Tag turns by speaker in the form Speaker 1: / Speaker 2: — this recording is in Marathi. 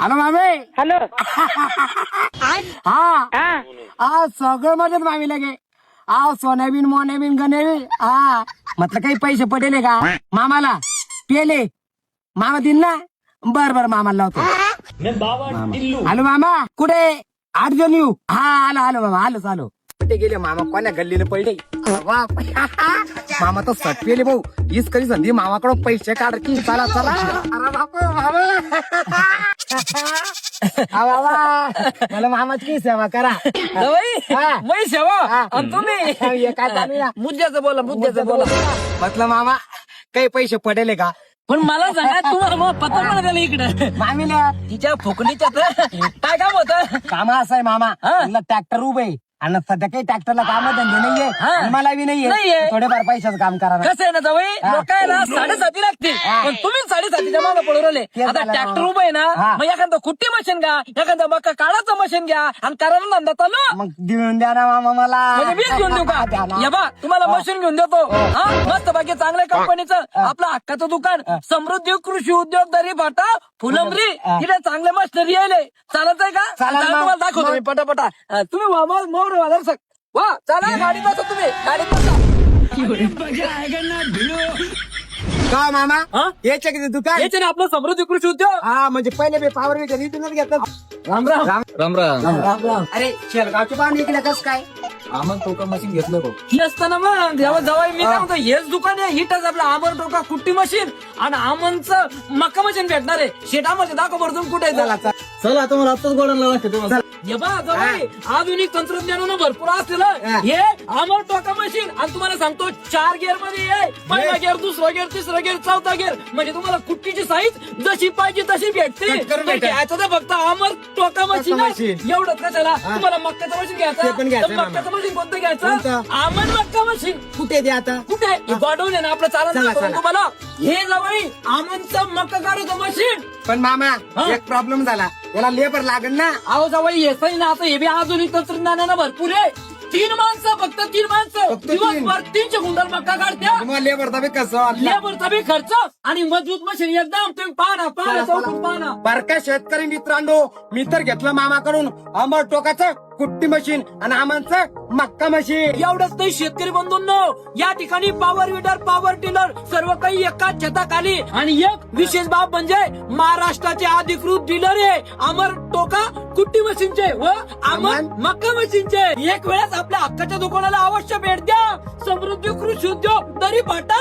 Speaker 1: हॅलो मामे.
Speaker 2: हॅलो.
Speaker 1: हा सगळं मदत मामी लगे. सोन्याबीन मोन्याबीन गण्याबीन. म्हटलं काही पैसे पडेले का मामाला पेले. मामा दिल ना. बर मामाला लावतो. हॅलो मामा कुठे 8 जण येऊ. आलो मामा आलो. कुठे गेले मामा कोण्या गल्लीने पडले. मामा तर सट पेले भाऊ. हीच कधी संधी मामाकडून पैसे काढायची. चला अरे बापू मला मामाची सेवा करा.
Speaker 3: मी सेवा आणि तुम्ही
Speaker 1: काय
Speaker 3: मुद्द्याचं बोला.
Speaker 1: म्हटलं मामा काही पैसे पडेले का.
Speaker 3: पण मला सांगा तुम्हाला मग पत्ता मला द्याला इकडे
Speaker 1: मामीला
Speaker 3: तिच्या फुकणीच्यात काय काम होतं.
Speaker 1: काम असं आहे मामा. ट्रॅक्टर उभे आणि सध्या काही ट्रॅक्टरला काम धंदे नाहीये आणि मला बी नाहीये. थोडेफार पैशाचं काम करा.
Speaker 3: कसं आहे ना जवळ लोकांना 7.5 लागतील पण तुम्ही 7.5च्या मागे पडून राहिले. आता ट्रॅक्टर उभं आहे ना मग एखादं कुट्टी मशीन घ्या एखादं मका काळाचं मशीन घ्या आणि करायला धंदा चालू.
Speaker 1: मग देऊन द्या ना मामा मला.
Speaker 3: म्हणजे वीज घेऊन देऊ का. या बा तुम्हाला मशीन घेऊन देतो. मस्त बाकी चांगल्या कंपनीचं आपलं हक्काचं दुकान समृद्धी कृषी उद्योगदारी फाटा फुलंबरी. तिथे चांगले मशिनरी यायले. चालत आहे का. तुम्हाला दाखवतो मी पटापटा. तुम्ही मोर वा चला गाडीत बसा. तुम्ही गाडीत बसा.
Speaker 1: का मामा याच्या किती दुकान
Speaker 3: याचे ना आपलं समृद्धी कृषी उद्योग.
Speaker 1: म्हणजे पहिले मी पावर विकत इथूनच घेतलं.
Speaker 3: राम राम.
Speaker 1: अरे शेरगावचे पान विकले कस काय.
Speaker 3: आमन टोका मशीन घेतलं हो. ही असताना मग जवळ मी काय म्हणतो हेच दुकान आहे. हिटच आपलं आमन टोका कुट्टी मशीन आणि आमनचं मक्का मशीन भेटणार आहे. शेतामध्ये दाखव भरतून कुठे
Speaker 1: चला तुम्हाला आताच गोडायला लागते.
Speaker 3: हे बा जवळ आधुनिक तंत्रज्ञानानं भरपूर असलेलं हे आमर टोका मशीन. आणि तुम्हाला सांगतो 4 गिअर मध्ये आहे. पहिला गिअर दुसरा गिअर तिसरा गिअर चौथा गिअर. म्हणजे तुम्हाला कुट्टीची साईज जशी पाहिजे तशी भेटते. घ्यायचं तर फक्त आमर टोका मशीन एवढंच. कशाला तुम्हाला मक्काचं मशीन घ्यायचं. मक्काचं मशीन कोणतं घ्यायचं. आमन मक्का मशीन
Speaker 1: कुठे द्या आता.
Speaker 3: कुठे गोडाऊन आहे ना आपलं. चालत तुम्हाला हे जवळ आमनचं मक्का काढायचं मशीन.
Speaker 1: पण मामा एक प्रॉब्लेम झाला. याला लेबर लागेल ना.
Speaker 3: अहो जवळ येतही ना. आता हे बी आधुनिक तंत्रज्ञानानं भरपूर आहे. 3 माणसं फक्त 3 माणसं दिवसभर 300 क्विंटल मक्का काढत्या.
Speaker 1: लेबरचा बी कसं
Speaker 3: लेबरचा बी खर्च आणि मजबूत मशीन एकदम. तुम्ही पाहा चौकून पाहा.
Speaker 1: बारका शेतकरी मित्रांनो मी तर घेतलं मामाकडून आंबा टोकाचं कुट्टी मशीन आणि आमांचं मक्का मशीन.
Speaker 3: एवढंच नाही शेतकरी बंधूंनो या ठिकाणी पॉवर विडर पॉवर टिलर सर्व काही एकाच छताखाली. आणि एक विशेष बाब म्हणजे महाराष्ट्राचे अधिकृत डीलर आहे अमर टोका कुट्टी मशीनचे व अमर मक्का मशीनचे. एक वेळेस आपल्या हक्काच्या दुकानाला अवश्य भेट द्या. समृद्धी कृषी उद्योग दरी फाटा.